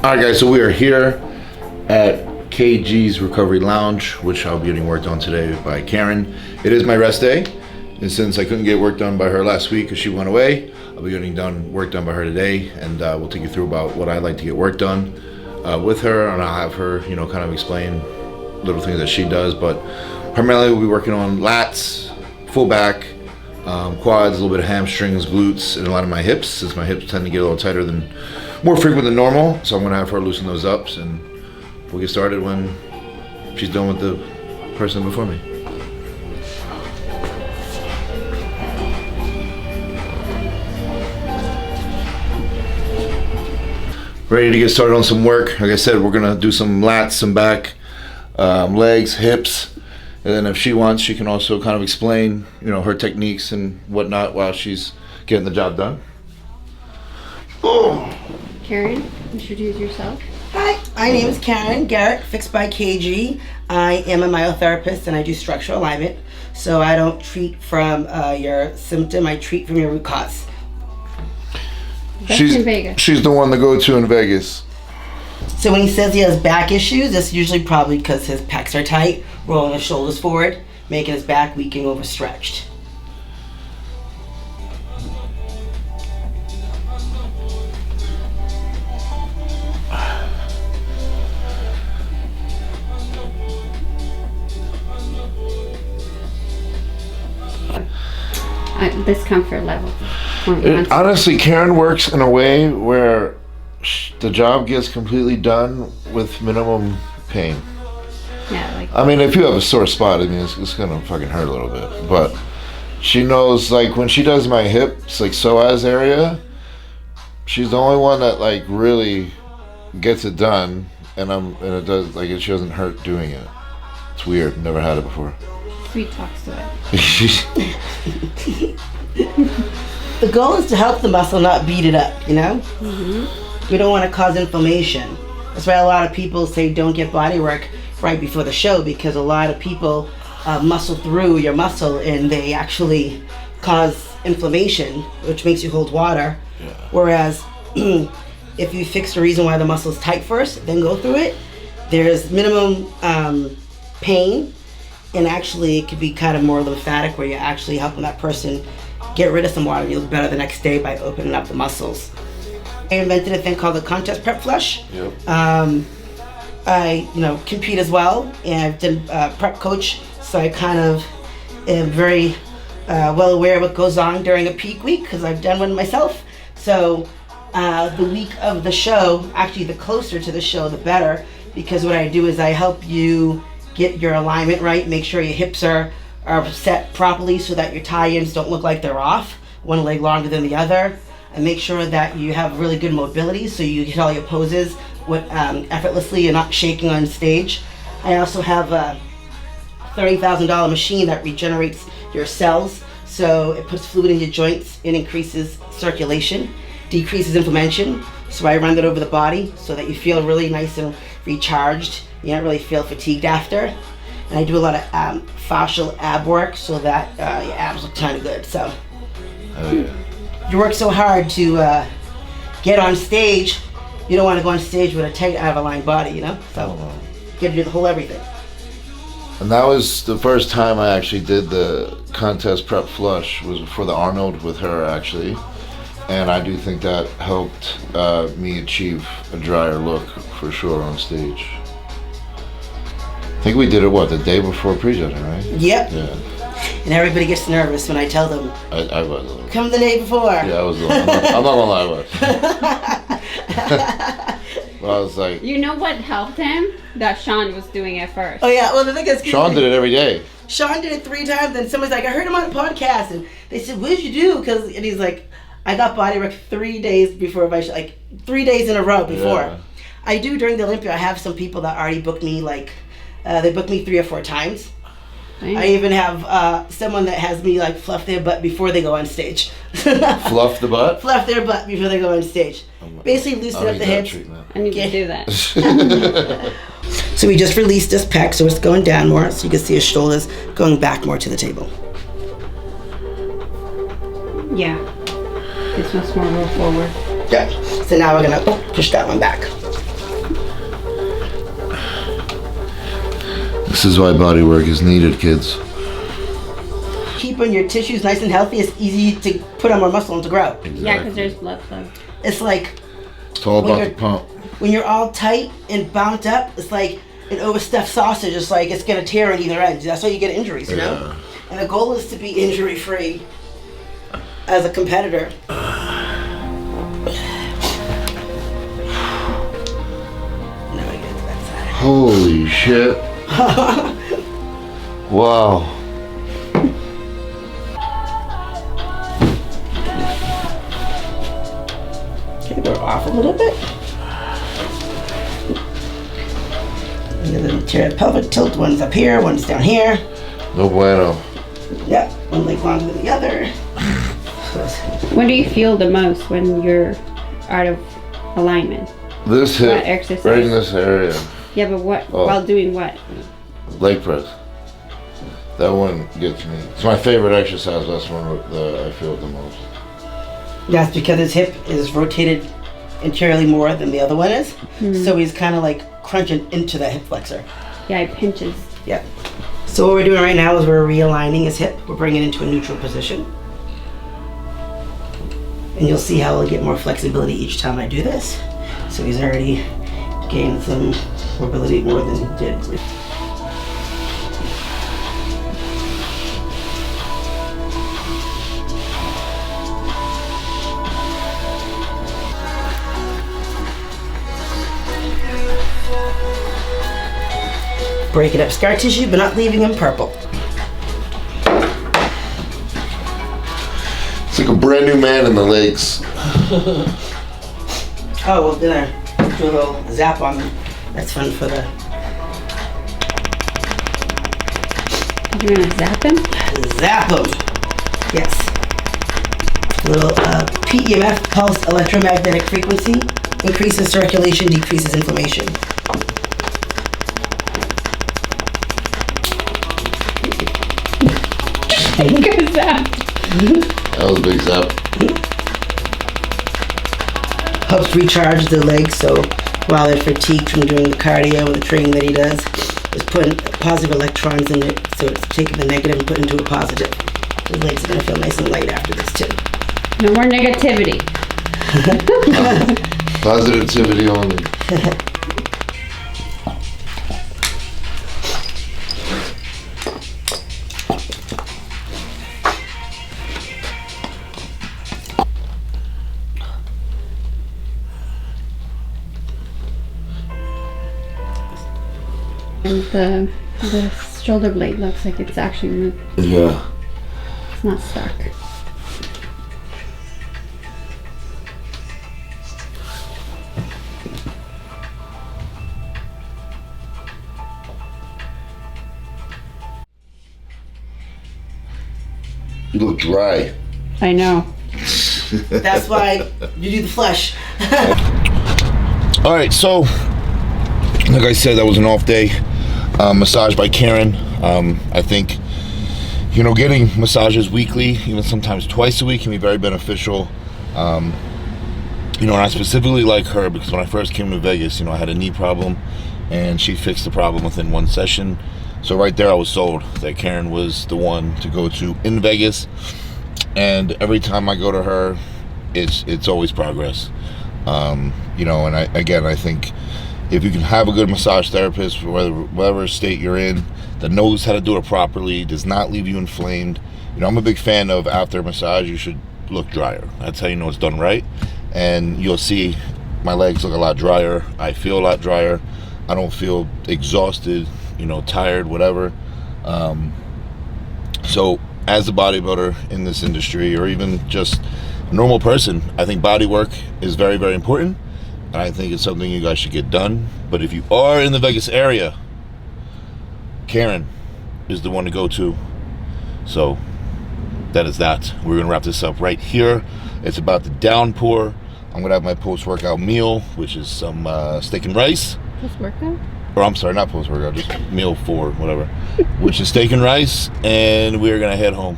All right, guys, so we are here at KG's Recovery Lounge, which I'll be getting worked on today by Karen. It is my rest day, and since I couldn't get work done by her last week because she went away, I'll be getting work done by her today, and we'll take you through about what I'd like to get work done with her, and I'll have her, kind of explain little things that she does, but primarily we'll be working on lats, full back, quads, a little bit of hamstrings, glutes, and a lot of my hips, since my hips tend to get a little tighter more frequent than normal, so I'm gonna have her loosen those up, and we'll get started when she's done with the person before me. Ready to get started on some work. Like I said, we're gonna do some lats, some back, legs, hips, and then if she wants, she can also kind of explain, her techniques and whatnot while she's getting the job done. Oh. Karen, introduce yourself. Hi, my name is Karen Garrett, Fixed by KG. I am a myotherapist and I do structural alignment. So I don't treat from your symptom, I treat from your root cause. That's in Vegas. She's the one to go to in Vegas. So when he says he has back issues, it's usually probably because his pecs are tight, rolling his shoulders forward, making his back weak and overstretched. Discomfort level. Honestly, Karen works in a way where the job gets completely done with minimum pain. Yeah, I mean, if you have a sore spot, it's gonna fucking hurt a little bit. But she knows, when she does my hips, psoas area, she's the only one that really gets it done, and it does she doesn't hurt doing it. It's weird. Never had it before. Sweet talks to it. The goal is to help the muscle, not beat it up, Mm-hmm. We don't want to cause inflammation. That's why a lot of people say don't get body work right before the show, because a lot of people muscle through your muscle and they actually cause inflammation, which makes you hold water. Yeah. Whereas if you fix the reason why the muscle is tight first, then go through it, there's minimum pain. And actually, it could be kind of more lymphatic, where you're actually helping that person get rid of some water. You'll be better the next day by opening up the muscles. I invented a thing called the contest prep flush. Yep. I, compete as well, and I've been a prep coach, so I kind of am very well aware of what goes on during a peak week, because I've done one myself. So the week of the show, actually the closer to the show, the better, because what I do is I help you get your alignment right, make sure your hips are set properly so that your tie-ins don't look like they're off, one leg longer than the other, and make sure that you have really good mobility so you hit all your poses effortlessly. You're not shaking on stage. I also have a $30,000 machine that regenerates your cells, so it puts fluid in your joints, it increases circulation, decreases inflammation. So I run it over the body so that you feel really nice and recharged. You don't really feel fatigued after. And I do a lot of fascial ab work so that your abs look kind of good. So you work so hard to get on stage, you don't want to go on stage with a tight, out of aligned body, So you got to do the whole everything. And that was the first time I actually did the contest prep flush, was for the Arnold with her, actually. And I do think that helped me achieve a drier look for sure on stage. I think we did it, the day before pre-judging, right? Yep. Yeah. And everybody gets nervous when I tell them. I was. Come the day before. Yeah, I was. I'm not gonna lie, I was. Well, I was like. You know what helped him? That Sean was doing it first. Oh yeah, well the thing is, Sean did it every day. Sean did it 3 times, and somebody's like, I heard him on a podcast, and they said, what did you do? And he's like, I got body work 3 days before my show, 3 days in a row before. Yeah. I do during the Olympia. I have some people that already booked me, they booked me 3 or 4 times. Nice. I even have someone that has me fluff their butt before they go on stage. Fluff the butt? Fluff their butt before they go on stage. Basically loosen up the hips. I need to do that. So we just released this pec, so it's going down more, so you can see his shoulders going back more to the table. Yeah. This one's more roll forward. Yeah. So now we're gonna push that one back. This is why body work is needed, kids. Keeping your tissues nice and healthy is easy to put on more muscle and to grow. Yeah, because there's blood flow. It's like It's all about the pump. when you're all tight and bound up, it's like an overstuffed sausage. It's like it's gonna tear on either end. That's why you get injuries, you know? Yeah. And the goal is to be injury free as a competitor. Now we get to that side. Holy shit. Wow. Okay, we're off a little bit. And then the pelvic tilt, one's up here, one's down here. No bueno. Yep, one leg longer than the other. When do you feel the most when you're out of alignment? This What hip, exercise? right in this area. Yeah, but what? Oh. While doing what? Leg press. That one gets me. It's my favorite exercise. That's one that I feel the most. That's because his hip is rotated anteriorly more than the other one is. So he's kind of like crunching into the hip flexor. Yeah, it pinches. Yep. So what we're doing right now is we're realigning his hip. We're bringing it into a neutral position. And you'll see how he'll get more flexibility each time I do this. So he's already gained some mobility more than he did. Breaking up scar tissue, but not leaving him purple. It's like a brand new man in the legs. Oh, well, then I do a little zap on them. That's fun for the You're gonna zap him? zap them. Yes. A little PEMF, pulse electromagnetic frequency, increases circulation, decreases inflammation. Good zap. That was a big zap. Helps recharge the legs, so while they're fatigued from doing the cardio or the training that he does, it's putting positive electrons in it, so it's taking the negative and putting into a positive. The legs are gonna feel nice and light after this too. No more negativity. Positivity only. And the shoulder blade looks like it's actually moved. Yeah. It's not stuck. You look dry. I know. That's why you do the flush. All right, so like I said, that was an off day. Massage by Karen. I think, you know, getting massages weekly, even sometimes twice a week, can be very beneficial. You know, and I specifically like her because when I first came to Vegas, you know, I had a knee problem and she fixed the problem within one session. So right there I was sold that Karen was the one to go to in Vegas. And every time I go to her, it's always progress. You know, and I think if you can have a good massage therapist, whatever state you're in, that knows how to do it properly, does not leave you inflamed. You know, I'm a big fan of after a massage, you should look drier. That's how you know it's done right. And you'll see my legs look a lot drier. I feel a lot drier. I don't feel exhausted, you know, tired, whatever. So as a bodybuilder in this industry, or even just a normal person, I think body work is very, very important. And I think it's something you guys should get done. But if you are in the Vegas area, Karen is the one to go to. So that is that. We're gonna wrap this up right here. It's about the downpour. I'm gonna have my post-workout meal, which is some steak and rice. Post-workout? Or I'm sorry, not post-workout, just meal 4, whatever. Which is steak and rice, and we're gonna head home.